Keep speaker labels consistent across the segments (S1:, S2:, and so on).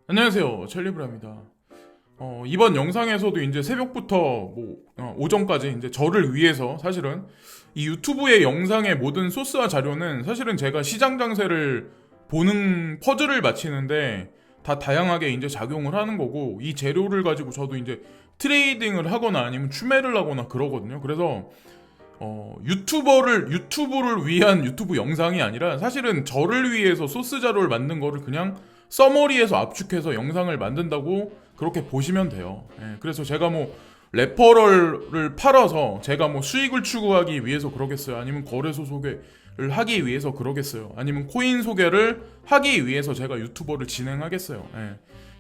S1: 안녕하세요, 첼리브라입니다. 이번 영상에서도 이제 새벽부터 오전까지 이제 저를 위해서 사실은 이 유튜브의 영상의 모든 소스와 자료는 사실은 제가 시장 장세를 보는 퍼즐을 맞히는데 다 다양하게 이제 작용을 하는 거고, 이 재료를 가지고 저도 이제 트레이딩을 하거나 아니면 추매를 하거나 그러거든요. 그래서 유튜브를 위한 유튜브 영상이 아니라 사실은 저를 위해서 소스 자료를 만든 거를 그냥 서머리에서 압축해서 영상을 만든다고 그렇게 보시면 돼요. 그래서 제가 레퍼럴을 팔아서 제가 수익을 추구하기 위해서 그러겠어요? 아니면 거래소 소개를 하기 위해서 그러겠어요? 아니면 코인 소개를 하기 위해서 제가 유튜버를 진행하겠어요?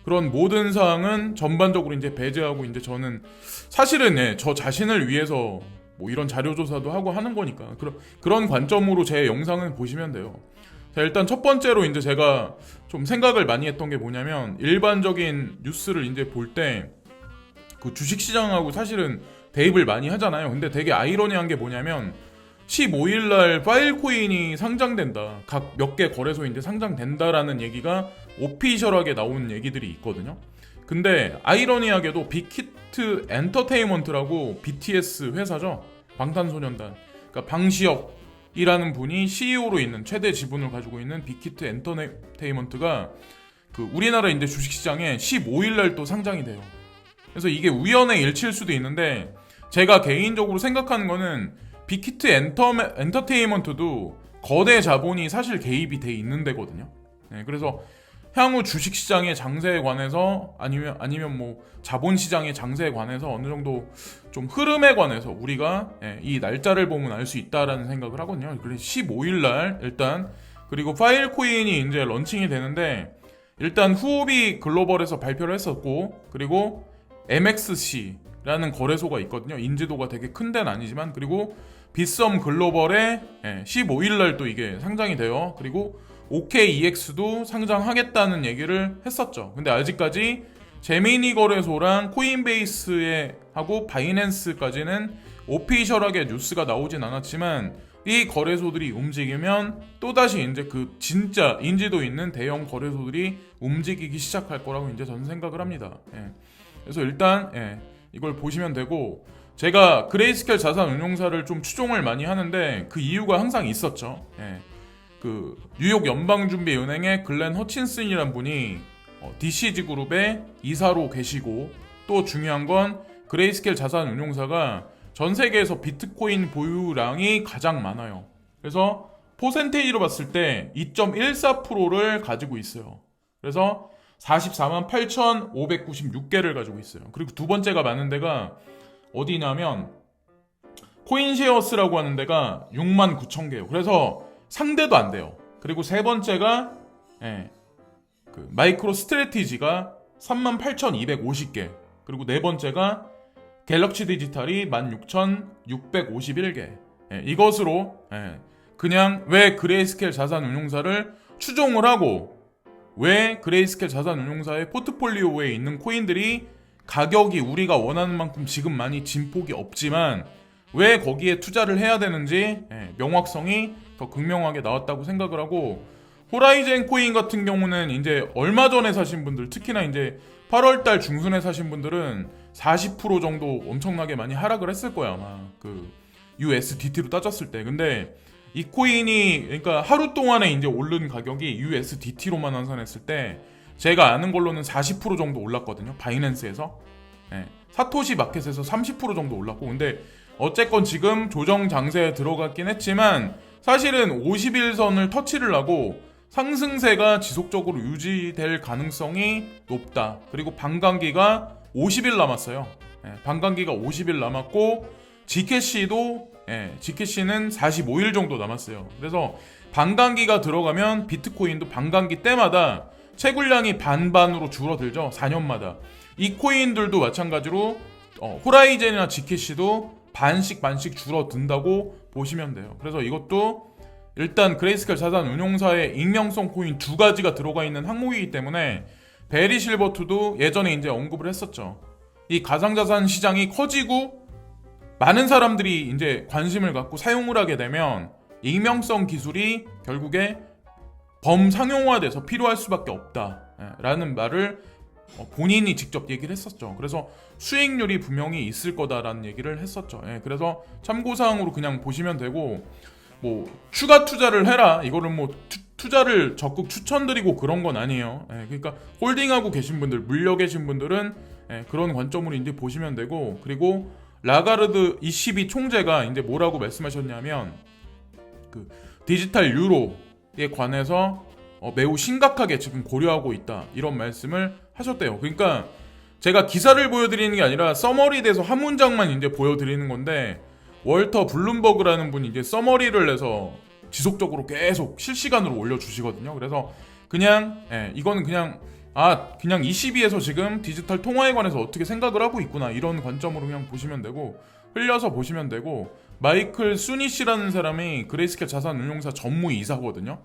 S1: 그런 모든 사항은 전반적으로 이제 배제하고, 이제 저는 사실은 저 자신을 위해서 이런 자료조사도 하고 하는 거니까 그런 관점으로 제 영상을 보시면 돼요. 자, 일단 첫 번째로 이제 제가 좀 생각을 많이 했던 게 뭐냐면, 일반적인 뉴스를 이제 볼 때 그 주식시장하고 사실은 대입을 많이 하잖아요. 근데 되게 아이러니한 게 뭐냐면, 15일날 파일코인이 상장된다, 각 몇 개 거래소에 이제 상장된다라는 얘기가 오피셜하게 나온 얘기들이 있거든요. 근데 아이러니하게도 빅히트 엔터테인먼트라고 BTS 회사죠, 방탄소년단, 그러니까 방시혁이라는 분이 CEO로 있는, 최대 지분을 가지고 있는 빅히트 엔터테인먼트가 그 우리나라 이제 주식시장에 15일날 또 상장이 돼요. 그래서 이게 우연의 일치일 수도 있는데, 제가 개인적으로 생각하는 거는 빅히트 엔터테인먼트도 거대 자본이 사실 개입이 돼 있는 데거든요. 그래서 향후 주식시장의 장세에 관해서 아니면 자본시장의 장세에 관해서 어느 정도 좀 흐름에 관해서 우리가 이 날짜를 보면 알 수 있다라는 생각을 하거든요. 그래서 15일날 일단, 그리고 파일코인이 이제 런칭이 되는데, 일단 후오비 글로벌에서 발표를 했었고, 그리고 MXC라는 거래소가 있거든요. 인지도가 되게 큰 데는 아니지만. 그리고 빗썸 글로벌에 15일날 또 이게 상장이 돼요. 그리고 OKEX도 상장하겠다는 얘기를 했었죠. 근데 아직까지 제미니 거래소랑 코인베이스에 하고 바이낸스까지는 오피셜하게 뉴스가 나오진 않았지만, 이 거래소들이 움직이면 또다시 이제 그 진짜 인지도 있는 대형 거래소들이 움직이기 시작할 거라고 이제 저는 생각을 합니다. 그래서 일단 이걸 보시면 되고, 제가 그레이스켈 자산운용사를 좀 추종을 많이 하는데 그 이유가 항상 있었죠. 그 뉴욕 연방준비은행의 글렌 허친슨이란 분이 DCG 그룹의 이사로 계시고, 또 중요한 건 그레이스켈 자산운용사가 전 세계에서 비트코인 보유량이 가장 많아요. 그래서 퍼센테이지로 봤을 때 2.14%를 가지고 있어요. 그래서 44만 8,596개를 가지고 있어요. 그리고 두 번째가 많은 데가 어디냐면 코인쉐어스라고 하는 데가 6만 9천 개예요. 그래서 상대도 안 돼요. 그리고 세 번째가 그 마이크로 스트래티지가 3만 8,250개. 그리고 네 번째가 갤럭시 디지털이 16,651개. 이것으로 그냥 왜 그레이스켈 자산운용사를 추종을 하고, 왜 그레이스켈 자산운용사의 포트폴리오에 있는 코인들이 가격이 우리가 원하는 만큼 지금 많이 진폭이 없지만 왜 거기에 투자를 해야 되는지 명확성이 더 극명하게 나왔다고 생각을 하고, 호라이젠 코인 같은 경우는 이제 얼마 전에 사신 분들, 특히나 이제 8월달 중순에 사신 분들은 40% 정도 엄청나게 많이 하락을 했을 거야, 아마 그 USDT로 따졌을 때. 근데 이 코인이, 그러니까 하루 동안에 이제 오른 가격이 USDT로만 환산했을 때 제가 아는 걸로는 40% 정도 올랐거든요. 바이낸스에서. 사토시 마켓에서 30% 정도 올랐고. 근데 어쨌건 지금 조정 장세에 들어갔긴 했지만 사실은 50일선을 터치를 하고 상승세가 지속적으로 유지될 가능성이 높다. 그리고 반감기가 50일 남았어요. 반감기가 50일 남았고, 지캐시는 45일 정도 남았어요. 그래서 반감기가 들어가면 비트코인도 반감기 때마다 채굴량이 반반으로 줄어들죠. 4년마다. 이 코인들도 마찬가지로 호라이젠이나 지캐시도 반씩 줄어든다고 보시면 돼요. 그래서 이것도 일단 그레이스켈 자산운용사의 익명성 코인 두 가지가 들어가 있는 항목이기 때문에, 베리 실버트도 예전에 이제 언급을 했었죠. 이 가상자산 시장이 커지고 많은 사람들이 이제 관심을 갖고 사용을 하게 되면 익명성 기술이 결국에 범상용화돼서 필요할 수밖에 없다. 라는 말을 본인이 직접 얘기를 했었죠. 그래서 수익률이 분명히 있을 거다라는 얘기를 했었죠. 그래서 참고사항으로 그냥 보시면 되고, 뭐 추가 투자를 해라, 이거를 뭐 투자를 적극 추천드리고 그런 건 아니에요. 그러니까 홀딩하고 계신 분들, 물려 계신 분들은 그런 관점으로 이제 보시면 되고, 그리고 라가르드 ECB 총재가 이제 뭐라고 말씀하셨냐면, 그 디지털 유로에 관해서 매우 심각하게 지금 고려하고 있다, 이런 말씀을 하셨대요. 그러니까 제가 기사를 보여드리는 게 아니라 서머리 돼서 한 문장만 이제 보여드리는 건데, 월터 블룸버그라는 분이 이제 서머리를 내서 지속적으로 계속 실시간으로 올려주시거든요. 그래서 그냥 이거는 그냥 그냥 ECB에서 지금 디지털 통화에 관해서 어떻게 생각을 하고 있구나, 이런 관점으로 그냥 보시면 되고, 흘려서 보시면 되고, 마이클 수니 씨라는 사람이 그레이스켈 자산운용사 전무이사거든요.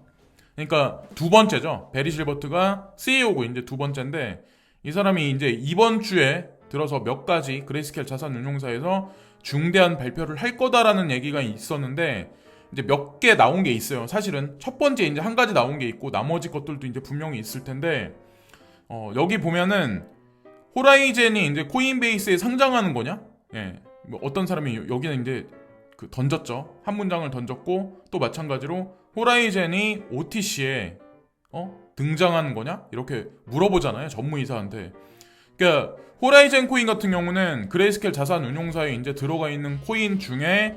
S1: 그러니까 두 번째죠. 베리 실버트가 CEO고 이제 두 번째인데, 이 사람이 이제 이번 주에 들어서 몇 가지 그레이스켈 자산운용사에서 중대한 발표를 할 거다라는 얘기가 있었는데, 이제 몇 개 나온 게 있어요. 사실은 첫 번째 이제 한 가지 나온 게 있고, 나머지 것들도 이제 분명히 있을 텐데, 여기 보면은 호라이젠이 이제 코인베이스에 상장하는 거냐? 뭐 어떤 사람이 여기는 이제 던졌죠. 한 문장을 던졌고, 또 마찬가지로 호라이젠이 OTC에 등장하는 거냐? 이렇게 물어보잖아요, 전무이사한테. 그러니까 호라이젠 코인 같은 경우는 그레이스켈 자산운용사에 이제 들어가 있는 코인 중에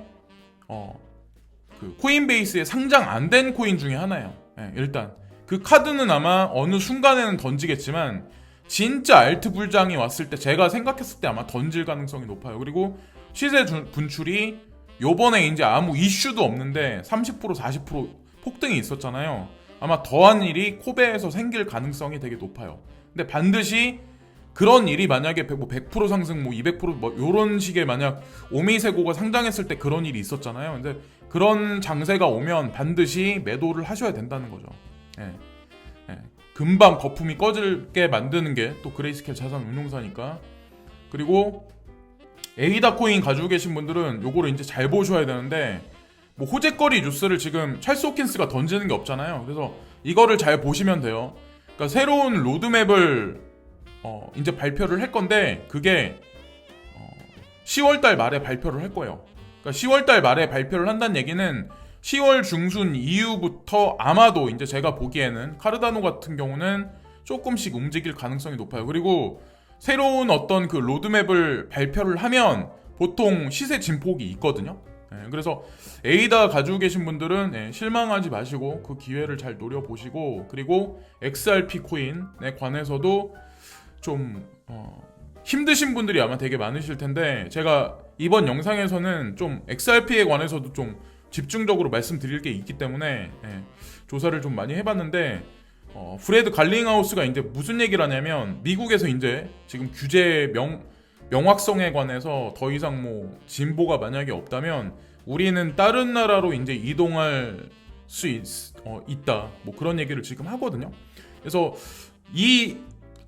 S1: 그 코인베이스에 상장 안 된 코인 중에 하나예요. 일단 그 카드는 아마 어느 순간에는 던지겠지만, 진짜 알트 불장이 왔을 때, 제가 생각했을 때 아마 던질 가능성이 높아요. 그리고 시세 분출이 요번에 이제 아무 이슈도 없는데 30% 40% 폭등이 있었잖아요. 아마 더한 일이 코베에서 생길 가능성이 되게 높아요. 근데 반드시 그런 일이 만약에 100% 상승, 200% 요런 식의, 만약 오미세고가 상장했을 때 그런 일이 있었잖아요. 근데 그런 장세가 오면 반드시 매도를 하셔야 된다는 거죠. 금방 거품이 꺼질게 만드는 게 또 그레이스켈 자산운용사니까. 그리고 에이다 코인 가지고 계신 분들은 요거를 이제 잘 보셔야 되는데, 뭐 호재거리 뉴스를 지금 찰스 호킨스가 던지는 게 없잖아요. 그래서 이거를 잘 보시면 돼요. 그러니까 새로운 로드맵을 이제 발표를 할 건데, 그게 10월달 말에 발표를 할 거예요. 그러니까 10월달 말에 발표를 한다는 얘기는 10월 중순 이후부터 아마도 이제 제가 보기에는 카르다노 같은 경우는 조금씩 움직일 가능성이 높아요. 그리고 새로운 어떤 그 로드맵을 발표를 하면 보통 시세 진폭이 있거든요. 그래서 에이다 가지고 계신 분들은 실망하지 마시고 그 기회를 잘 노려보시고, 그리고 XRP 코인에 관해서도 좀 힘드신 분들이 아마 되게 많으실 텐데, 제가 이번 영상에서는 좀 XRP에 관해서도 좀 집중적으로 말씀드릴 게 있기 때문에 조사를 좀 많이 해봤는데, 프레드 갈링하우스가 이제 무슨 얘기를 하냐면, 미국에서 이제 지금 규제 명확성에 관해서 더 이상 뭐 진보가 만약에 없다면 우리는 다른 나라로 이제 이동할 수 있다, 뭐 그런 얘기를 지금 하거든요. 그래서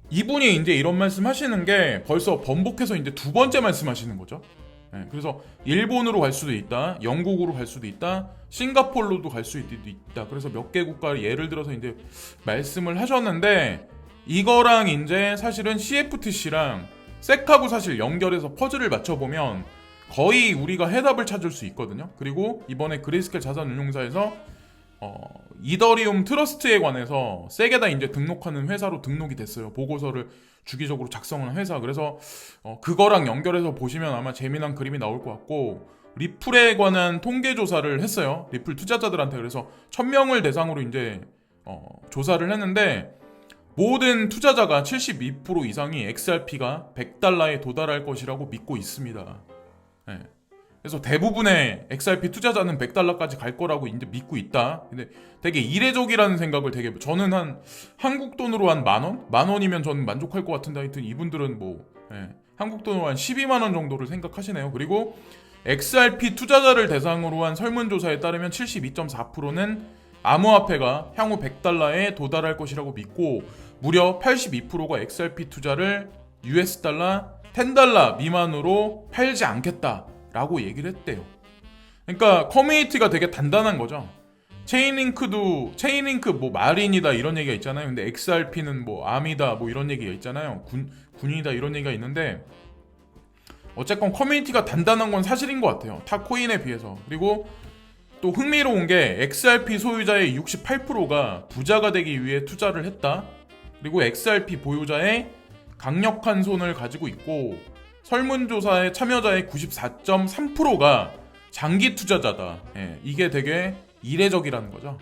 S1: 이분이 이제 이런 말씀하시는 게 벌써 번복해서 이제 두 번째 말씀하시는 거죠. 그래서 일본으로 갈 수도 있다, 영국으로 갈 수도 있다, 싱가포르로도 갈 수도 있다. 그래서 몇 개 국가를 예를 들어서 이제 말씀을 하셨는데, 이거랑 이제 사실은 CFTC랑 섹하고 사실 연결해서 퍼즐을 맞춰보면 거의 우리가 해답을 찾을 수 있거든요. 그리고 이번에 그레이스켈 자산운용사에서 이더리움 트러스트에 관해서 세게다 이제 등록하는 회사로 등록이 됐어요. 보고서를 주기적으로 작성하는 회사. 그래서 그거랑 연결해서 보시면 아마 재미난 그림이 나올 것 같고, 리플에 관한 통계 조사를 했어요. 리플 투자자들한테. 그래서 1000명을 대상으로 이제 조사를 했는데, 모든 투자자가 72% 이상이 XRP가 $100에 도달할 것이라고 믿고 있습니다. 그래서 대부분의 XRP 투자자는 $100까지 갈 거라고 이제 믿고 있다. 근데 되게 이례적이라는 생각을 저는 한국 돈으로 한 10,000원? 10,000원이면 저는 만족할 것 같은데, 하여튼 이분들은 한국 돈으로 한 12만 원 정도를 생각하시네요. 그리고 XRP 투자자를 대상으로 한 설문조사에 따르면 72.4%는 암호화폐가 향후 $100에 도달할 것이라고 믿고, 무려 82%가 XRP 투자를 US 달러 10달러 미만으로 팔지 않겠다라고 얘기를 했대요. 그러니까 커뮤니티가 되게 단단한 거죠. 체인링크 뭐 마린이다 이런 얘기가 있잖아요. 근데 XRP는 뭐 암이다 뭐 이런 얘기가 있잖아요. 군이다 이런 얘기가 있는데 어쨌건 커뮤니티가 단단한 건 사실인 것 같아요. 타 코인에 비해서. 그리고 또 흥미로운 게 XRP 소유자의 68%가 부자가 되기 위해 투자를 했다. 그리고 XRP 보유자의 강력한 손을 가지고 있고 설문조사의 참여자의 94.3%가 장기 투자자다. 이게 되게 이례적이라는 거죠.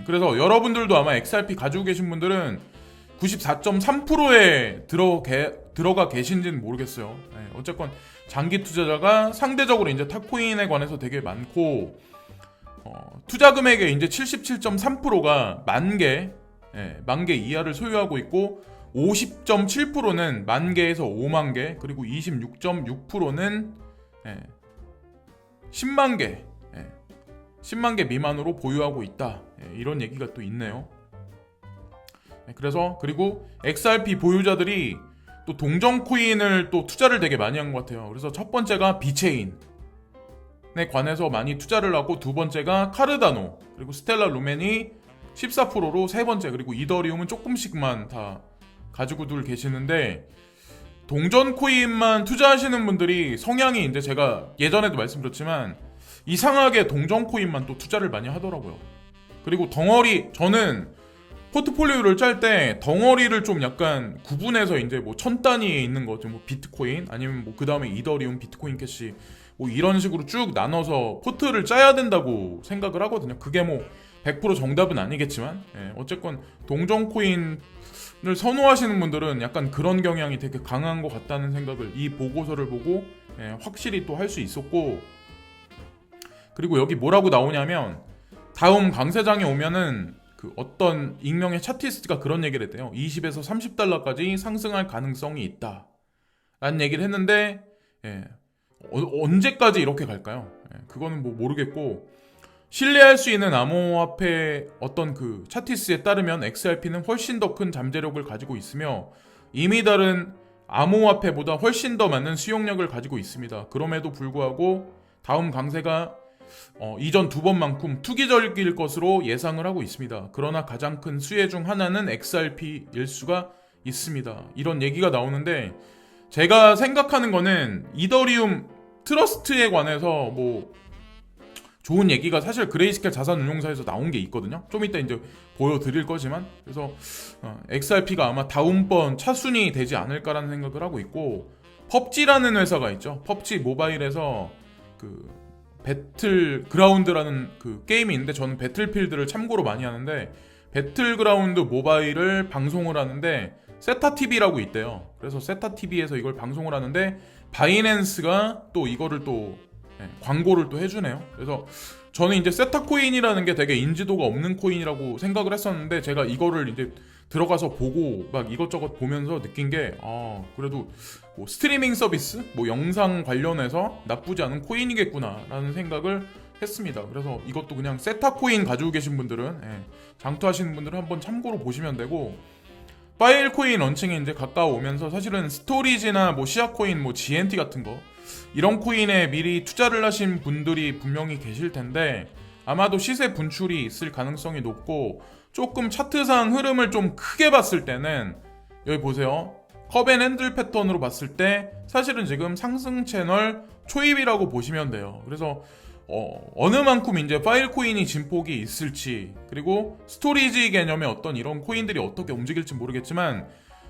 S1: 그래서 여러분들도 아마 XRP 가지고 계신 분들은 94.3%에 들어가 계신지는 모르겠어요. 어쨌건 장기 투자자가 상대적으로 이제 탑코인에 관해서 되게 많고 투자 금액의 이제 77.3%가 만 개 이하를 소유하고 있고 50.7%는 만 개에서 5만 개 그리고 26.6%는 10만 개 10만 개 미만으로 보유하고 있다. 이런 얘기가 또 있네요. 그래서 그리고 XRP 보유자들이 또 동전 코인을 또 투자를 되게 많이 한 것 같아요. 그래서 첫 번째가 비체인에 관해서 많이 투자를 하고 두 번째가 카르다노 그리고 스텔라 루멘이 14%로 세 번째 그리고 이더리움은 조금씩만 다 가지고들 계시는데 동전 코인만 투자하시는 분들이 성향이 이제 제가 예전에도 말씀드렸지만 이상하게 동전 코인만 또 투자를 많이 하더라고요. 그리고 저는 포트폴리오를 짤 때 덩어리를 좀 약간 구분해서 이제 뭐 1000단위에 있는 거, 뭐 비트코인 아니면 뭐 그 다음에 이더리움, 비트코인 캐시 뭐 이런 식으로 쭉 나눠서 포트를 짜야 된다고 생각을 하거든요. 그게 뭐 100% 정답은 아니겠지만 어쨌건 동전 코인을 선호하시는 분들은 약간 그런 경향이 되게 강한 것 같다는 생각을 이 보고서를 보고 확실히 또 할 수 있었고 그리고 여기 뭐라고 나오냐면 다음 강세장에 오면은 그 어떤 익명의 차티스트가 그런 얘기를 했대요. 20에서 30달러까지 상승할 가능성이 있다 라는 얘기를 했는데 언제까지 이렇게 갈까요? 그거는 뭐 모르겠고 신뢰할 수 있는 암호화폐 어떤 그 차티스에 따르면 XRP는 훨씬 더 큰 잠재력을 가지고 있으며 이미 다른 암호화폐보다 훨씬 더 많은 수용력을 가지고 있습니다. 그럼에도 불구하고 다음 강세가 이전 두 번만큼 투기적일 것으로 예상을 하고 있습니다. 그러나 가장 큰 수혜 중 하나는 XRP일 수가 있습니다. 이런 얘기가 나오는데 제가 생각하는 거는 이더리움 트러스트에 관해서 뭐 좋은 얘기가 사실 그레이스켈 자산운용사에서 나온 게 있거든요. 좀 이따 이제 보여드릴 거지만 그래서 XRP가 아마 다음번 차순위 되지 않을까라는 생각을 하고 있고 펍지라는 회사가 있죠. 펍지 모바일에서 그 배틀그라운드라는 그 게임이 있는데 저는 배틀필드를 참고로 많이 하는데 배틀그라운드 모바일을 방송을 하는데 세타TV라고 있대요. 그래서 세타TV에서 이걸 방송을 하는데 바이낸스가 또 이거를 또 광고를 또 해주네요. 그래서 저는 이제 세타코인이라는 게 되게 인지도가 없는 코인이라고 생각을 했었는데 제가 이거를 이제 들어가서 보고 막 이것저것 보면서 느낀 게 그래도 뭐 스트리밍 서비스, 뭐 영상 관련해서 나쁘지 않은 코인이겠구나 라는 생각을 했습니다. 그래서 이것도 그냥 세타코인 가지고 계신 분들은 장투하시는 분들은 한번 참고로 보시면 되고 파일코인 런칭이 이제 가까워오면서 사실은 스토리지나 뭐 시아코인, 뭐 GNT 같은 거 이런 코인에 미리 투자를 하신 분들이 분명히 계실 텐데 아마도 시세 분출이 있을 가능성이 높고 조금 차트상 흐름을 좀 크게 봤을 때는 여기 보세요. 컵앤핸들 패턴으로 봤을 때 사실은 지금 상승 채널 초입이라고 보시면 돼요. 그래서 어느 만큼 이제 파일 코인이 진폭이 있을지 그리고 스토리지 개념의 어떤 이런 코인들이 어떻게 움직일지 모르겠지만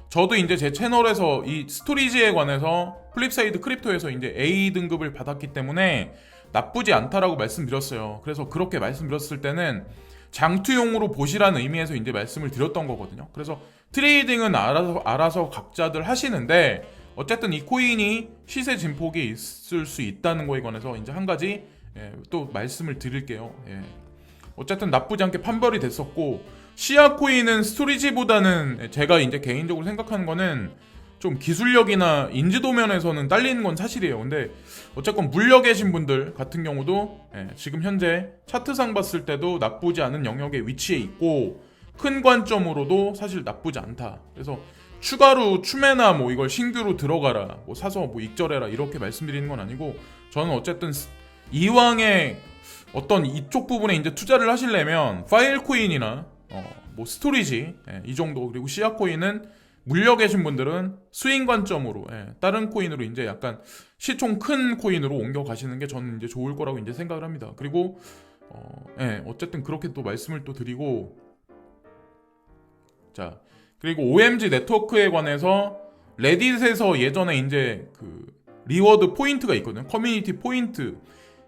S1: 저도 이제 제 채널에서 이 스토리지에 관해서 플립사이드 크립토에서 이제 A 등급을 받았기 때문에 나쁘지 않다라고 말씀드렸어요. 그래서 그렇게 말씀드렸을 때는 장투용으로 보시라는 의미에서 이제 말씀을 드렸던 거거든요. 그래서 트레이딩은 알아서 각자들 하시는데 어쨌든 이 코인이 시세 진폭이 있을 수 있다는 거에 관해서 이제 한 가지 또 말씀을 드릴게요. 어쨌든 나쁘지 않게 판별이 됐었고 시아 코인은 스토리지보다는 제가 이제 개인적으로 생각하는 거는 좀 기술력이나 인지도 면에서는 딸리는 건 사실이에요. 근데 어쨌건 물려 계신 분들 같은 경우도 지금 현재 차트상 봤을 때도 나쁘지 않은 영역에 위치해 있고 큰 관점으로도 사실 나쁘지 않다. 그래서 추가로 추매나 뭐 이걸 신규로 들어가라, 뭐 사서 뭐 익절해라 이렇게 말씀드리는 건 아니고 저는 어쨌든 이왕에 어떤 이쪽 부분에 이제 투자를 하시려면 파일 코인이나 뭐 스토리지 이 정도, 그리고 시아 코인은 물려 계신 분들은 스윙 관점으로 다른 코인으로 이제 약간 시총 큰 코인으로 옮겨 가시는 게 저는 이제 좋을 거라고 이제 생각을 합니다. 그리고 어쨌든 그렇게 또 말씀을 또 드리고, 자, 그리고 OMG 네트워크에 관해서 레딧에서 예전에 이제 그 리워드 포인트가 있거든요. 커뮤니티 포인트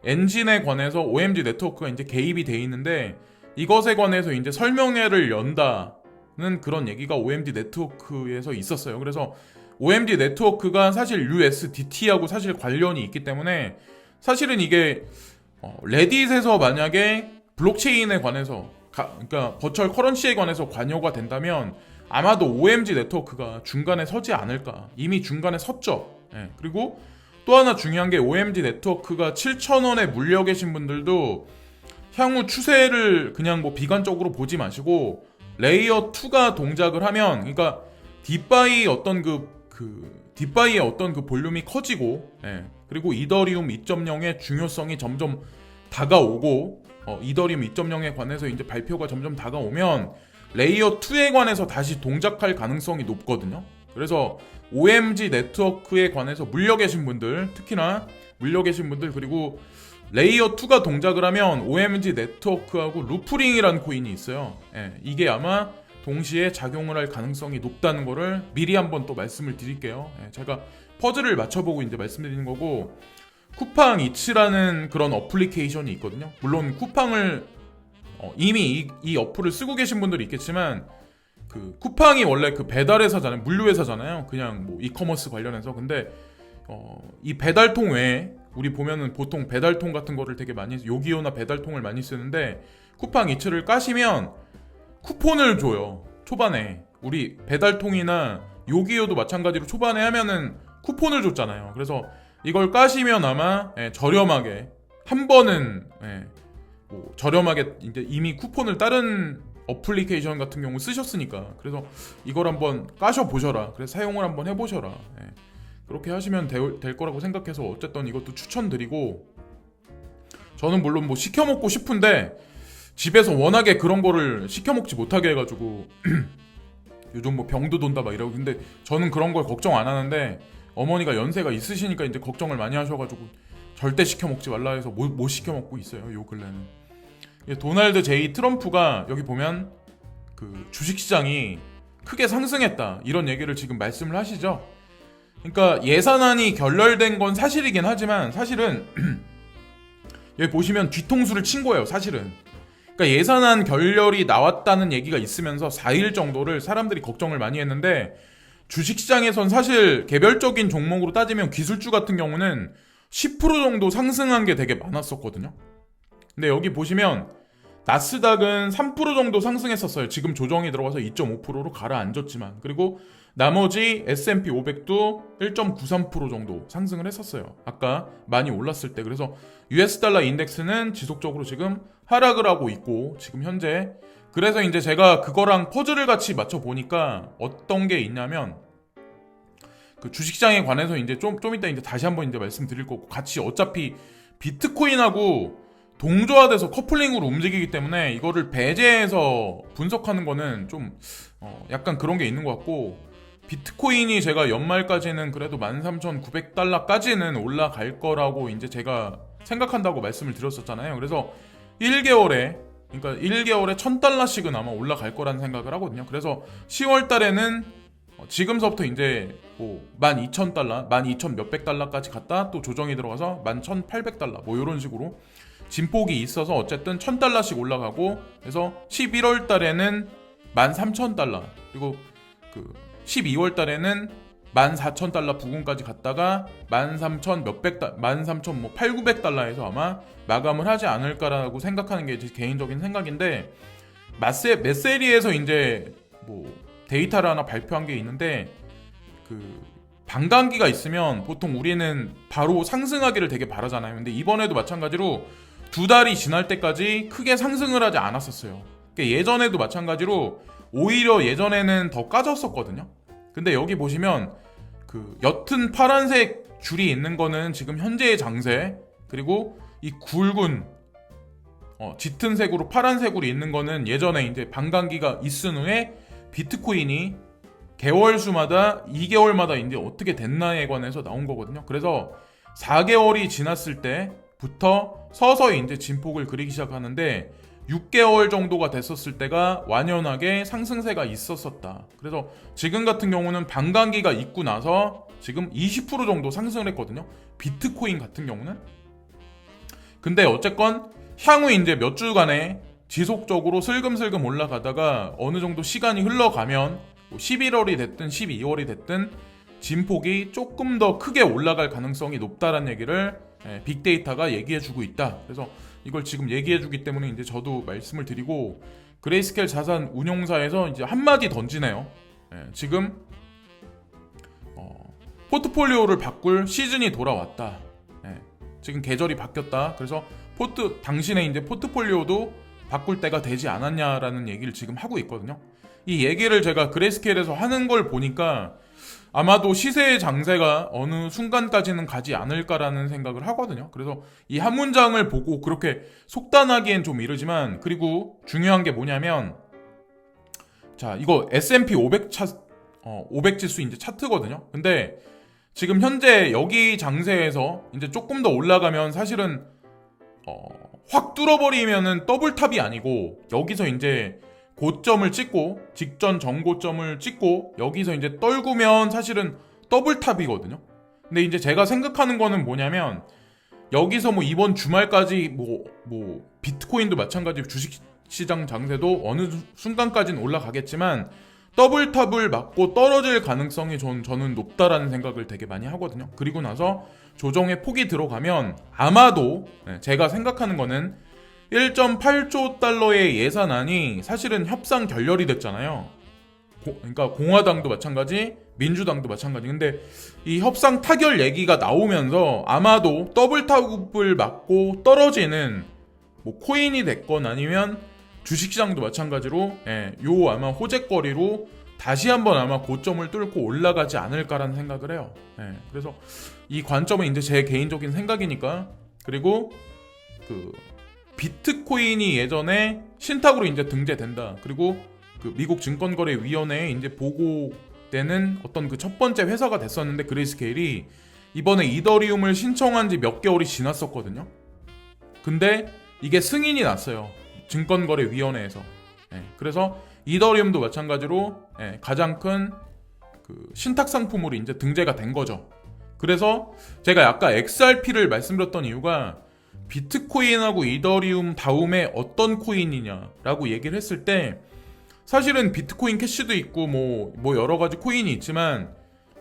S1: 엔진에 관해서 OMG 네트워크가 이제 개입이 돼 있는데, 이것에 관해서 이제 설명회를 연다는 그런 얘기가 OMG 네트워크에서 있었어요. 그래서 OMG 네트워크가 사실 USDT하고 사실 관련이 있기 때문에, 사실은 이게 레딧에서 만약에 블록체인에 관해서 그러니까 버추얼 커런시에 관해서 관여가 된다면 아마도 OMG 네트워크가 중간에 서지 않을까. 이미 중간에 섰죠. 그리고 또 하나 중요한 게, OMG 네트워크가 7,000원에 물려 계신 분들도 향후 추세를 그냥 뭐 비관적으로 보지 마시고, 레이어 2가 동작을 하면, 그러니까 디파이의 어떤 디파이의 어떤 그 볼륨이 커지고, 그리고 이더리움 2.0의 중요성이 점점 다가오고, 이더리움 2.0에 관해서 이제 발표가 점점 다가오면 레이어 2에 관해서 다시 동작할 가능성이 높거든요. 그래서 OMG 네트워크에 관해서 물려 계신 분들, 특히나 물려 계신 분들, 그리고 레이어 2가 동작을 하면 OMG 네트워크하고 루프링이라는 코인이 있어요. 이게 아마 동시에 작용을 할 가능성이 높다는 거를 미리 한번 또 말씀을 드릴게요. 제가 퍼즐을 맞춰보고 이제 말씀드리는 거고, 쿠팡 이츠라는 그런 어플리케이션이 있거든요. 물론 쿠팡을 이미 이 어플을 쓰고 계신 분들이 있겠지만, 그 쿠팡이 원래 그 배달회사잖아요. 물류회사잖아요. 그냥 뭐 이커머스 관련해서. 근데 이 배달통 외에 우리 보면은 보통 배달통 같은 거를 되게 많이, 요기요나 배달통을 많이 쓰는데, 쿠팡 이츠를 까시면 쿠폰을 줘요. 초반에 우리 배달통이나 요기요도 마찬가지로 초반에 하면은 쿠폰을 줬잖아요. 그래서 이걸 까시면 아마 저렴하게 한 번은 뭐 저렴하게 이제 이미 쿠폰을 다른 어플리케이션 같은 경우 쓰셨으니까, 그래서 이걸 한번 까셔 보셔라. 그래서 사용을 한번 해보셔라. 그렇게 하시면 될 거라고 생각해서 어쨌든 이것도 추천드리고, 저는 물론 뭐 시켜 먹고 싶은데 집에서 워낙에 그런 거를 시켜 먹지 못하게 해가지고 요즘 뭐 병도 돈다 막 이러고, 근데 저는 그런 걸 걱정 안 하는데 어머니가 연세가 있으시니까 이제 걱정을 많이 하셔가지고 절대 시켜 먹지 말라 해서 못 시켜 먹고 있어요, 요 근래는. 도널드 제이 트럼프가 여기 보면 그 주식시장이 크게 상승했다 이런 얘기를 지금 말씀을 하시죠. 그러니까 예산안이 결렬된 건 사실이긴 하지만, 사실은 여기 보시면 뒤통수를 친 거예요, 사실은. 그러니까 예산안 결렬이 나왔다는 얘기가 있으면서 4일 정도를 사람들이 걱정을 많이 했는데, 주식시장에선 사실 개별적인 종목으로 따지면 기술주 같은 경우는 10% 정도 상승한 게 되게 많았었거든요. 근데 여기 보시면 나스닥은 3% 정도 상승했었어요. 지금 조정이 들어가서 2.5%로 가라앉았지만. 그리고 나머지 S&P 500도 1.93% 정도 상승을 했었어요. 아까 많이 올랐을 때. 그래서 US 달러 인덱스는 지속적으로 지금 하락을 하고 있고, 지금 현재. 그래서 이제 제가 그거랑 퍼즐을 같이 맞춰 보니까 어떤 게 있냐면, 그 주식시장에 관해서 이제 좀 이따 이제 다시 한번 이제 말씀드릴 거고, 같이 어차피 비트코인하고 동조화돼서 커플링으로 움직이기 때문에 이거를 배제해서 분석하는 거는 좀 약간 그런 게 있는 것 같고, 비트코인이 제가 연말까지는 그래도 13,900달러까지는 올라갈 거라고 이제 제가 생각한다고 말씀을 드렸었잖아요. 그래서 1개월에 1,000달러씩은 아마 올라갈 거라는 생각을 하거든요. 그래서 10월 달에는 지금서부터 이제 뭐 12,000달러, 12,000 몇백 달러까지 갔다 또 조정이 들어가서 11,800달러 뭐 이런 식으로 진폭이 있어서 어쨌든 1,000달러씩 올라가고, 그래서 11월 달에는 13,000달러, 그리고 그 12월 달에는 14,000달러 부근까지 갔다가 13,000 몇백 13,000 뭐 8,900달러에서 아마 마감을 하지 않을까라고 생각하는 게 제 개인적인 생각인데, 메세리에서 이제 뭐 데이터를 하나 발표한 게 있는데, 그 반감기가 있으면 보통 우리는 바로 상승하기를 되게 바라잖아요. 근데 이번에도 마찬가지로 2달이 지날 때까지 크게 상승을 하지 않았었어요. 그러니까 예전에도 마찬가지로 오히려 예전에는 더 까졌었거든요. 근데 여기 보시면 그 옅은 파란색 줄이 있는 거는 지금 현재의 장세, 그리고 이 굵은 짙은 색으로 파란색으로 있는 거는 예전에 이제 반감기가 있은 후에 비트코인이 개월수마다 2개월마다 이제 어떻게 됐나에 관해서 나온 거거든요. 그래서 4개월이 지났을 때부터 서서히 이제 진폭을 그리기 시작하는데 6개월 정도가 됐었을 때가 완연하게 상승세가 있었었다. 그래서 지금 같은 경우는 반감기가 있고 나서 지금 20% 정도 상승을 했거든요. 비트코인 같은 경우는. 근데 어쨌건 향후 이제 몇 주간에 지속적으로 슬금슬금 올라가다가 어느 정도 시간이 흘러가면 11월이 됐든 12월이 됐든 진폭이 조금 더 크게 올라갈 가능성이 높다라는 얘기를 빅데이터가 얘기해주고 있다. 그래서 이걸 지금 얘기해주기 때문에 이제 저도 말씀을 드리고, 그레이스케일 자산 운용사에서 이제 한마디 던지네요. 지금 포트폴리오를 바꿀 시즌이 돌아왔다. 지금 계절이 바뀌었다. 그래서 당신의 이제 포트폴리오도 바꿀 때가 되지 않았냐라는 얘기를 지금 하고 있거든요. 이 얘기를 제가 그레이스케일에서 하는 걸 보니까 아마도 시세의 장세가 어느 순간까지는 가지 않을까라는 생각을 하거든요. 그래서 이 한 문장을 보고 그렇게 속단하기엔 좀 이르지만, 그리고 중요한 게 뭐냐면, 자, 이거 S&P 500 500 지수 이제 차트거든요. 근데 지금 현재 여기 장세에서 이제 조금 더 올라가면 사실은 확 뚫어버리면은 더블탑이 아니고, 여기서 이제 고점을 찍고 직전 전고점을 찍고 여기서 이제 떨구면 사실은 더블탑이거든요. 근데 이제 제가 생각하는 거는 뭐냐면, 여기서 뭐 이번 주말까지 뭐 비트코인도 마찬가지 주식시장 장세도 어느 순간까지는 올라가겠지만 더블탑을 맞고 떨어질 가능성이 저는 높다라는 생각을 되게 많이 하거든요. 그리고 나서 조정의 폭이 들어가면 아마도 제가 생각하는 거는 1.8조 달러의 예산안이 사실은 협상 결렬이 됐잖아요. 그러니까 공화당도 마찬가지, 민주당도 마찬가지. 근데 이 협상 타결 얘기가 나오면서 아마도 더블탑을 맞고 떨어지는 뭐 코인이 됐건 아니면 주식시장도 마찬가지로 요 아마 호재거리로 다시 한번 아마 고점을 뚫고 올라가지 않을까라는 생각을 해요. 그래서 이 관점은 이제 제 개인적인 생각이니까. 그리고 비트코인이 예전에 신탁으로 이제 등재된다. 그리고 미국 증권거래위원회에 이제 보고되는 어떤 첫 번째 회사가 됐었는데, 그레이스케일이 이번에 이더리움을 신청한 지 몇 개월이 지났었거든요. 근데 이게 승인이 났어요. 증권거래위원회에서. 그래서 이더리움도 마찬가지로 가장 큰 신탁 상품으로 이제 등재가 된 거죠. 그래서 제가 아까 XRP를 말씀드렸던 이유가, 비트코인하고 이더리움 다음에 어떤 코인이냐라고 얘기를 했을 때, 사실은 비트코인 캐시도 있고 뭐 여러 가지 코인이 있지만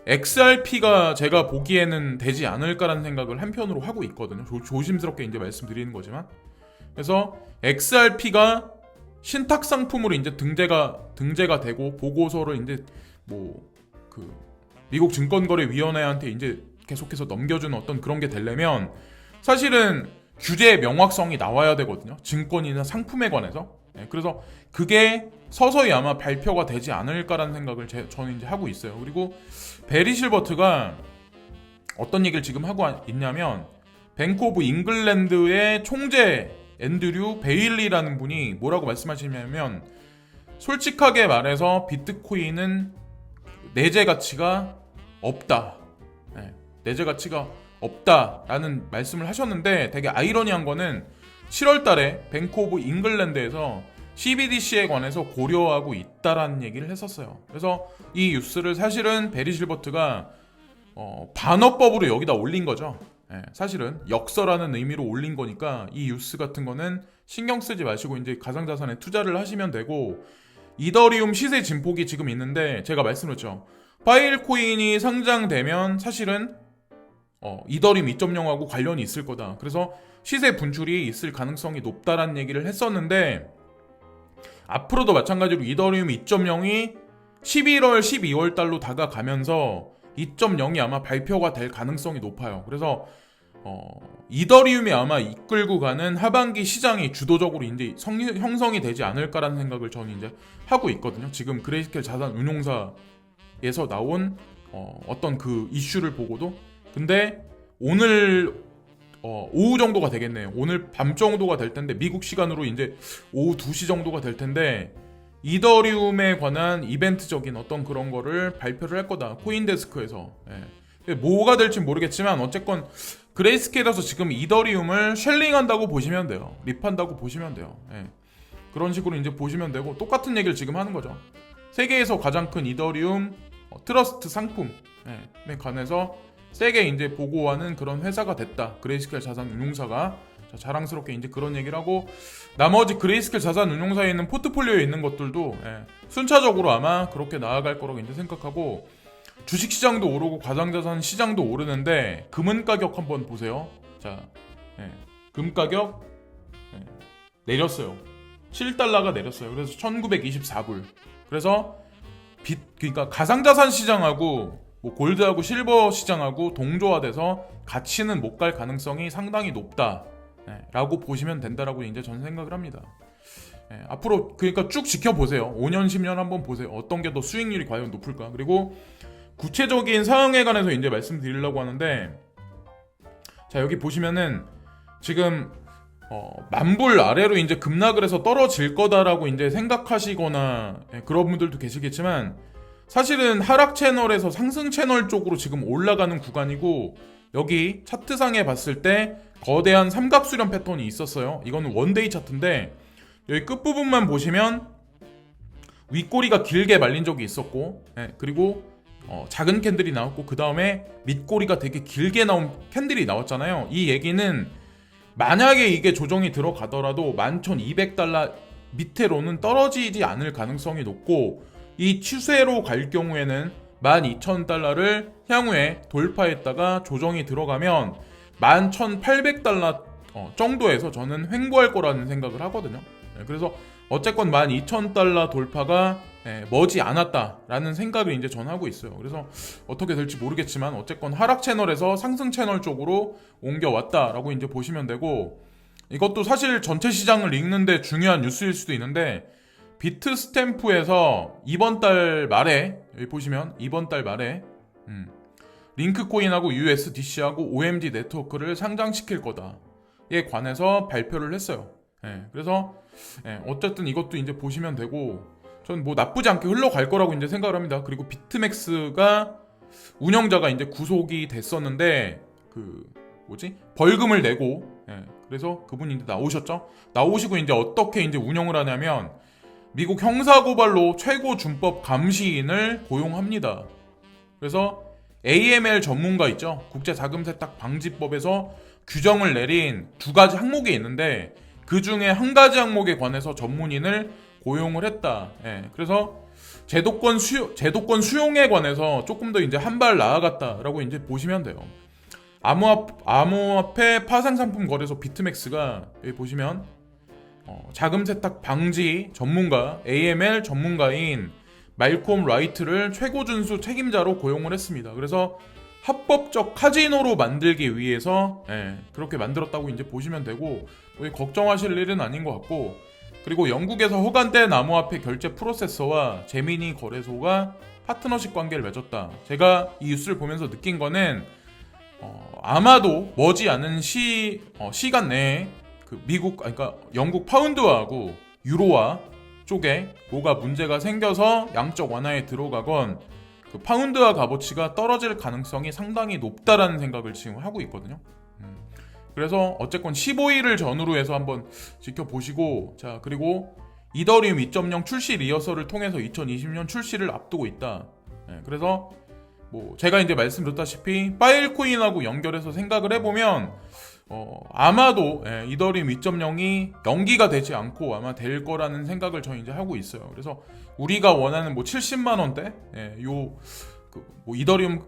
S1: XRP가 제가 보기에는 되지 않을까라는 생각을 한편으로 하고 있거든요. 조심스럽게 이제 말씀드리는 거지만. 그래서 XRP가 신탁 상품으로 이제 등재가 되고 보고서를 이제 미국 증권거래위원회한테 이제 계속해서 넘겨주는 어떤 그런 게 되려면 사실은 규제의 명확성이 나와야 되거든요. 증권이나 상품에 관해서. 그래서 그게 서서히 아마 발표가 되지 않을까라는 생각을 저는 이제 하고 있어요. 그리고 베리 실버트가 어떤 얘기를 지금 하고 있냐면, 뱅크 오브 잉글랜드의 총재 앤드류 베일리라는 분이 뭐라고 말씀하시냐면, 솔직하게 말해서 비트코인은 내재 가치가 없다. 내재 가치가 없다라는 말씀을 하셨는데, 되게 아이러니한 거는 7월 달에 뱅크 오브 잉글랜드에서 CBDC에 관해서 고려하고 있다라는 얘기를 했었어요. 그래서 이 뉴스를 사실은 베리 실버트가 반어법으로 여기다 올린 거죠. 사실은 역서라는 의미로 올린 거니까 이 뉴스 같은 거는 신경 쓰지 마시고 이제 가상자산에 투자를 하시면 되고, 이더리움 시세 진폭이 지금 있는데 제가 말씀드렸죠. 파일코인이 상장되면 사실은 이더리움 2.0하고 관련이 있을 거다. 그래서 시세 분출이 있을 가능성이 높다라는 얘기를 했었는데, 앞으로도 마찬가지로 이더리움 2.0이 11월, 12월 달로 다가가면서 2.0이 아마 발표가 될 가능성이 높아요. 그래서 이더리움이 아마 이끌고 가는 하반기 시장이 주도적으로 이제 형성이 되지 않을까라는 생각을 저는 이제 하고 있거든요. 지금 그레이스케일 자산 운용사에서 나온 어떤 그 이슈를 보고도. 근데 오늘 오후 정도가 되겠네요. 오늘 밤 정도가 될 텐데, 미국 시간으로 이제 오후 2시 정도가 될 텐데, 이더리움에 관한 이벤트적인 어떤 그런 거를 발표를 할 거다. 코인데스크에서. 예. 뭐가 될지 모르겠지만 어쨌건 그레이스케일에서 지금 이더리움을 쉘링한다고 보시면 돼요. 립한다고 보시면 돼요. 예. 그런 식으로 이제 보시면 되고, 똑같은 얘기를 지금 하는 거죠. 세계에서 가장 큰 이더리움 트러스트 상품에 관해서 세게 이제 보고하는 그런 회사가 됐다. 그레이스케일 자산 운용사가. 자, 자랑스럽게 이제 그런 얘기를 하고, 나머지 그레이스케일 자산 운용사에 있는 포트폴리오에 있는 것들도 순차적으로 아마 그렇게 나아갈 거라고 이제 생각하고, 주식 시장도 오르고 가상자산 시장도 오르는데 금은 가격 한번 보세요. 자, 금 가격 내렸어요. 7달러가 내렸어요. 그래서 1924불. 그래서 그러니까 가상자산 시장하고 뭐 골드하고 실버 시장하고 동조화돼서 가치는 못 갈 가능성이 상당히 높다. 라고 보시면 된다라고 이제 저는 생각을 합니다. 앞으로 그러니까 쭉 지켜보세요. 5년, 10년 한번 보세요. 어떤 게 더 수익률이 과연 높을까? 그리고 구체적인 사항에 관해서 이제 말씀드리려고 하는데, 자, 여기 보시면은 지금 만불 아래로 이제 급락을 해서 떨어질 거다라고 이제 생각하시거나 그런 분들도 계시겠지만, 사실은 하락 채널에서 상승 채널 쪽으로 지금 올라가는 구간이고, 여기 차트상에 봤을 때 거대한 삼각수렴 패턴이 있었어요. 이거는 원데이 차트인데, 여기 끝부분만 보시면 윗꼬리가 길게 말린 적이 있었고, 그리고 작은 캔들이 나왔고, 그 다음에 밑꼬리가 되게 길게 나온 캔들이 나왔잖아요. 이 얘기는 만약에 이게 조정이 들어가더라도 11,200달러 밑으로는 떨어지지 않을 가능성이 높고, 이 추세로 갈 경우에는 12,000달러를 향후에 돌파했다가 조정이 들어가면 11,800달러 정도에서 저는 횡보할 거라는 생각을 하거든요. 그래서 어쨌건 12,000달러 돌파가 머지 않았다라는 생각을 이제 전 하고 있어요. 그래서 어떻게 될지 모르겠지만 어쨌건 하락 채널에서 상승 채널 쪽으로 옮겨왔다라고 이제 보시면 되고, 이것도 사실 전체 시장을 읽는데 중요한 뉴스일 수도 있는데, 비트스탬프에서 이번 달 말에, 여기 보시면 이번 달 말에 링크코인하고 USDC하고 OMD 네트워크를 상장시킬 거다에 관해서 발표를 했어요. 그래서 어쨌든 이것도 이제 보시면 되고, 전 뭐 나쁘지 않게 흘러갈 거라고 이제 생각을 합니다. 그리고 비트맥스가 운영자가 이제 구속이 됐었는데, 벌금을 내고, 그래서 그분이 이제 나오시고 이제 어떻게 이제 운영을 하냐면, 미국 형사고발로 최고 준법 감시인을 고용합니다. 그래서 AML 전문가 있죠. 국제자금세탁 방지법에서 규정을 내린 두 가지 항목이 있는데, 그 중에 한 가지 항목에 관해서 전문인을 고용을 했다. 그래서 제도권 수용에 관해서 조금 더 이제 한 발 나아갔다라고 이제 보시면 돼요. 암호화폐 파생 상품 거래소 비트맥스가 여기 보시면 자금 세탁 방지 전문가 AML 전문가인 말콤 라이트를 최고 준수 책임자로 고용을 했습니다. 그래서 합법적 카지노로 만들기 위해서 그렇게 만들었다고 이제 보시면 되고, 걱정하실 일은 아닌 것 같고, 그리고 영국에서 허가된 암호화폐 결제 프로세서와 제미니 거래소가 파트너십 관계를 맺었다. 제가 이 뉴스를 보면서 느낀 거는 아마도 머지않은 시간 내에 그러니까 영국 파운드화하고 유로화 쪽에 뭐가 문제가 생겨서 양적 완화에 들어가건 그 파운드화 값어치가 떨어질 가능성이 상당히 높다라는 생각을 지금 하고 있거든요. 그래서 어쨌건 15일을 전후로 해서 한번 지켜보시고, 자, 그리고 이더리움 2.0 출시 리허설을 통해서 2020년 출시를 앞두고 있다. 그래서 뭐 제가 이제 말씀드렸다시피 파일코인하고 연결해서 생각을 해보면 아마도 이더리움 2.0이 연기가 되지 않고 아마 될 거라는 생각을 저는 이제 하고 있어요. 그래서 우리가 원하는 뭐 70만 원대 뭐 이더리움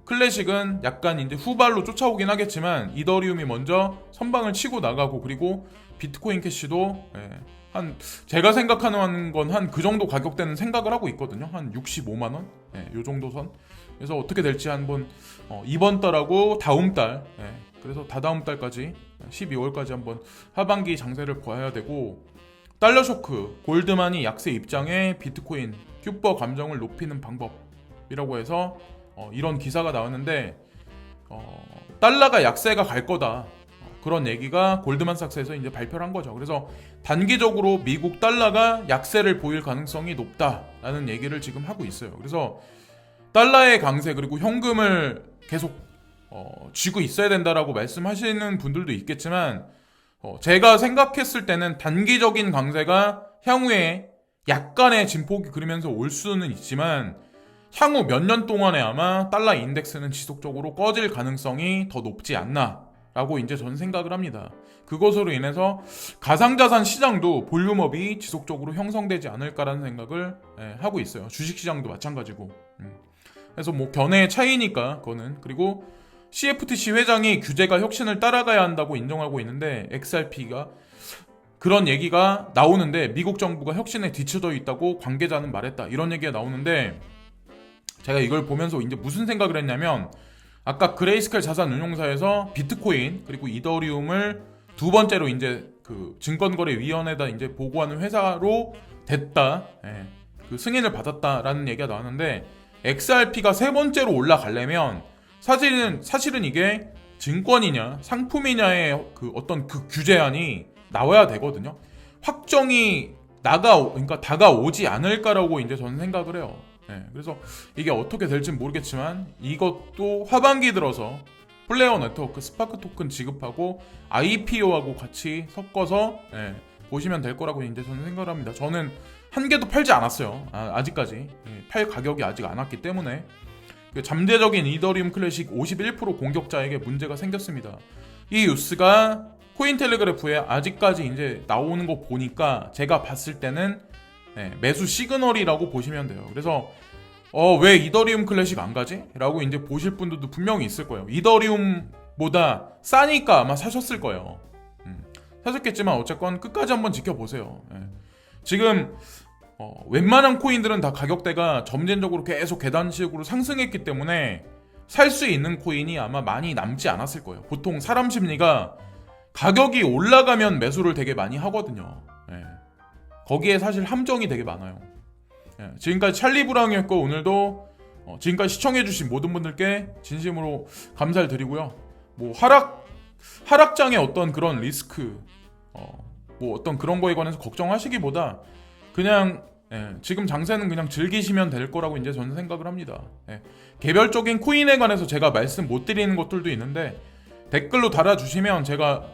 S1: 클래식은 약간 이제 후발로 쫓아오긴 하겠지만, 이더리움이 먼저 선방을 치고 나가고, 그리고 비트코인 캐시도 제가 생각하는 건 한 그 정도 가격대는 생각을 하고 있거든요. 한 65만 원, 요 정도 선. 그래서 어떻게 될지 한번 이번 달하고 다음 달, 그래서 다다음 달까지 12월까지 한번 하반기 장세를 봐야 되고, 달러 쇼크, 골드만이 약세 입장에 비트코인 큐버 감정을 높이는 방법이라고 해서 이런 기사가 나왔는데, 달러가 약세가 갈 거다. 그런 얘기가 골드만삭스에서 이제 발표를 한 거죠. 그래서 단기적으로 미국 달러가 약세를 보일 가능성이 높다라는 얘기를 지금 하고 있어요. 그래서 달러의 강세 그리고 현금을 계속 쥐고 있어야 된다라고 말씀하시는 분들도 있겠지만 제가 생각했을 때는 단기적인 강세가 향후에 약간의 진폭이 그리면서 올 수는 있지만 향후 몇 년 동안에 아마 달러 인덱스는 지속적으로 꺼질 가능성이 더 높지 않나 라고 이제 저는 생각을 합니다. 그것으로 인해서 가상자산 시장도 볼륨업이 지속적으로 형성되지 않을까라는 생각을 하고 있어요. 주식시장도 마찬가지고. 그래서 뭐 견해의 차이니까 그거는. 그리고 CFTC 회장이 규제가 혁신을 따라가야 한다고 인정하고 있는데 XRP가 그런 얘기가 나오는데 미국 정부가 혁신에 뒤쳐져 있다고 관계자는 말했다. 이런 얘기가 나오는데 제가 이걸 보면서 이제 무슨 생각을 했냐면 아까 그레이스켈 자산운용사에서 비트코인 그리고 이더리움을 두 번째로 이제 그 증권거래위원회에다 이제 보고하는 회사로 됐다. 그 승인을 받았다라는 얘기가 나왔는데 XRP가 세 번째로 올라가려면 사실은 이게 증권이냐 상품이냐의 그 어떤 그 규제안이 나와야 되거든요. 확정이 그러니까 다가오지 않을까라고 이제 저는 생각을 해요. 그래서 이게 어떻게 될지는 모르겠지만 이것도 하반기 들어서 플레이어 네트워크 스파크 토큰 지급하고 IPO하고 같이 섞어서 보시면 될 거라고 이제 저는 생각을 합니다. 저는 한 개도 팔지 않았어요. 아직까지 팔 가격이 아직 안 왔기 때문에 잠재적인 이더리움 클래식 51% 공격자에게 문제가 생겼습니다. 이 뉴스가 코인텔레그래프에 아직까지 이제 나오는 거 보니까 제가 봤을 때는 매수 시그널이라고 보시면 돼요. 그래서 왜 이더리움 클래식 안 가지? 라고 이제 보실 분들도 분명히 있을 거예요. 이더리움보다 싸니까 아마 사셨을 거예요. 사셨겠지만 어쨌건 끝까지 한번 지켜보세요. 지금 웬만한 코인들은 다 가격대가 점진적으로 계속 계단식으로 상승했기 때문에 살 수 있는 코인이 아마 많이 남지 않았을 거예요. 보통 사람 심리가 가격이 올라가면 매수를 되게 많이 하거든요. 거기에 사실 함정이 되게 많아요. 지금까지 찰리 브라운이었고 오늘도 지금까지 시청해주신 모든 분들께 진심으로 감사를 드리고요. 뭐 하락장의 어떤 그런 리스크, 뭐 어떤 그런 거에 관해서 걱정하시기보다 그냥 지금 장세는 그냥 즐기시면 될 거라고 이제 저는 생각을 합니다. 개별적인 코인에 관해서 제가 말씀 못 드리는 것들도 있는데 댓글로 달아주시면 제가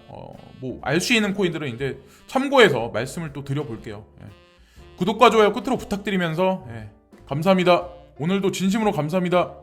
S1: 뭐 알 수 있는 코인들은 이제 참고해서 말씀을 또 드려볼게요. 구독과 좋아요 끝으로 부탁드리면서 감사합니다. 오늘도 진심으로 감사합니다.